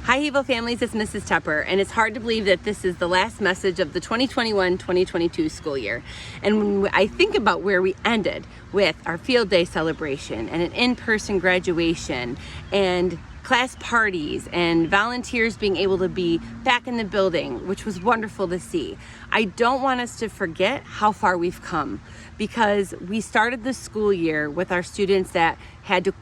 Hi Havel families, it's Mrs. Tepper, and it's hard to believe that this is the last message of the 2021-2022 school year. And when I think about where we ended with our field day celebration and an in-person graduation and class parties and volunteers being able to be back in the building, which was wonderful to see, I don't want us to forget how far we've come, because we started the school year with our students that had to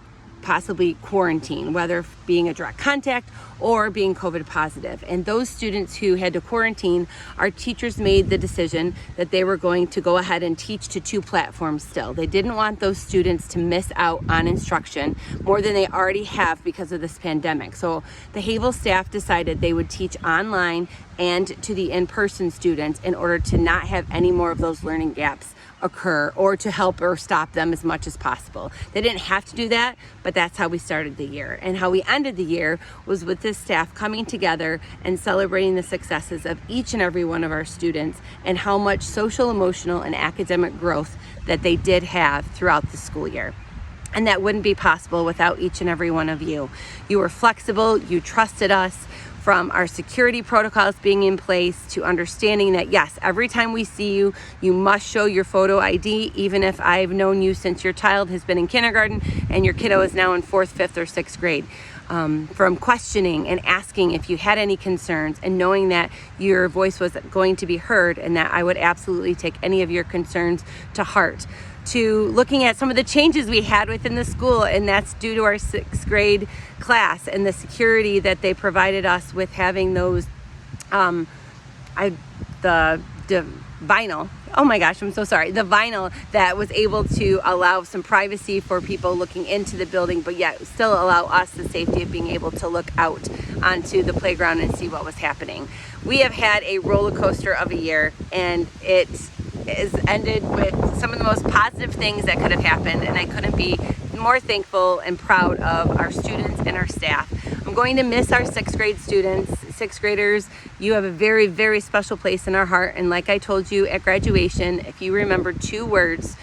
possibly quarantine, whether being a direct contact or being COVID positive. And those students who had to quarantine, our teachers made the decision that they were going to go ahead and teach to 2 platforms still. They didn't want those students to miss out on instruction more than they already have because of this pandemic. So the Havel staff decided they would teach online and to the in-person students in order to not have any more of those learning gaps occur, or to help or stop them as much as possible. They didn't have to do that, but that's how we started the year. And how we ended the year was with this staff coming together and celebrating the successes of each and every one of our students and how much social, emotional, and academic growth that they did have throughout the school year. And that wouldn't be possible without each and every one of you. You were flexible, you trusted us, from our security protocols being in place to understanding that yes, every time we see you, you must show your photo ID, even if I've known you since your child has been in kindergarten and your kiddo is now in 4th, 5th, or 6th grade. From questioning and asking if you had any concerns and knowing that your voice was going to be heard and that I would absolutely take any of your concerns to heart, to looking at some of the changes we had within the school, and that's due to our 6th grade class and the security that they provided us with having those, the vinyl. Oh my gosh, I'm so sorry. The vinyl that was able to allow some privacy for people looking into the building, but yet still allow us the safety of being able to look out onto the playground and see what was happening. We have had a roller coaster of a year, and it is ended with some of the most positive things that could have happened, and I couldn't be more thankful and proud of our students and our staff. I'm going to miss our 6th grade students. 6th graders, you have a very, very special place in our heart, and like I told you at graduation, if you remember 2 words,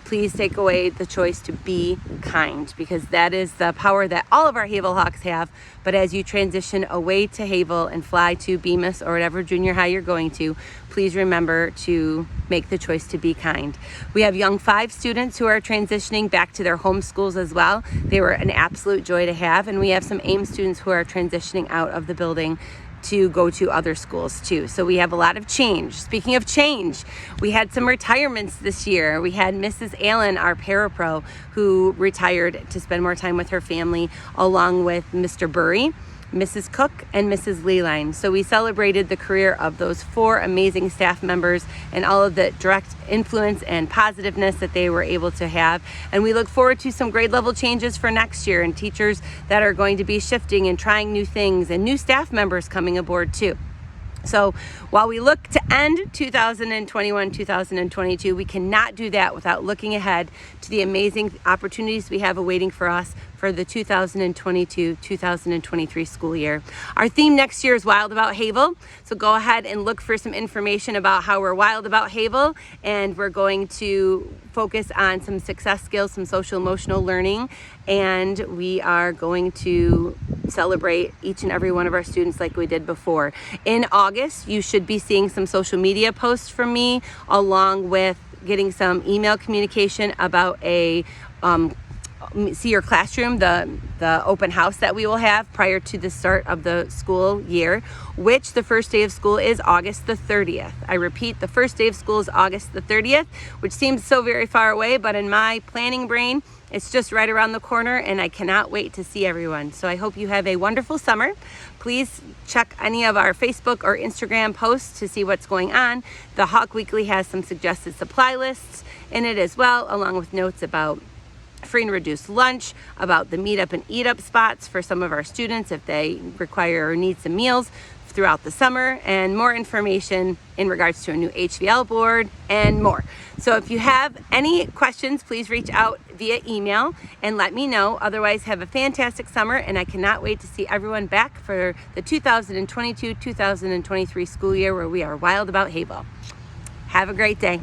please take away the choice to be kind, because that is the power that all of our Havel Hawks have. But as you transition away to Havel and fly to Bemis or whatever junior high you're going to, please remember to make the choice to be kind. We have young 5 students who are transitioning back to their home schools as well. They were an absolute joy to have. And we have some AIM students who are transitioning out of the building to go to other schools too. So we have a lot of change. Speaking of change, we had some retirements this year. We had Mrs. Allen, our parapro, who retired to spend more time with her family, along with Mr. Burry, Mrs. Cook, and Mrs. Leeline. So we celebrated the career of those 4 amazing staff members and all of the direct influence and positiveness that they were able to have. And we look forward to some grade level changes for next year, and teachers that are going to be shifting and trying new things, and new staff members coming aboard too. So while we look to end 2021-2022, we cannot do that without looking ahead to the amazing opportunities we have awaiting for us for the 2022-2023 school year. Our theme next year is Wild About Havel. So go ahead and look for some information about how we're wild about Havel, and we're going to focus on some success skills, some social emotional learning, and we are going to celebrate each and every one of our students like we did before. In August, you should be seeing some social media posts from me, along with getting some email communication about a See Your Classroom, the open house that we will have prior to the start of the school year, which the first day of school is August the 30th. I repeat, the first day of school is August the 30th, which seems so very far away, but in my planning brain, it's just right around the corner, and I cannot wait to see everyone. So I hope you have a wonderful summer. Please check any of our Facebook or Instagram posts to see what's going on. The Hawk Weekly has some suggested supply lists in it as well, along with notes about free and reduced lunch, about the meetup and eat up spots for some of our students if they require or need some meals throughout the summer, and more information in regards to a new HVL board and more. So if you have any questions, please reach out via email and let me know. Otherwise, have a fantastic summer, and I cannot wait to see everyone back for the 2022-2023 school year, where we are wild about Havel. Have a great day.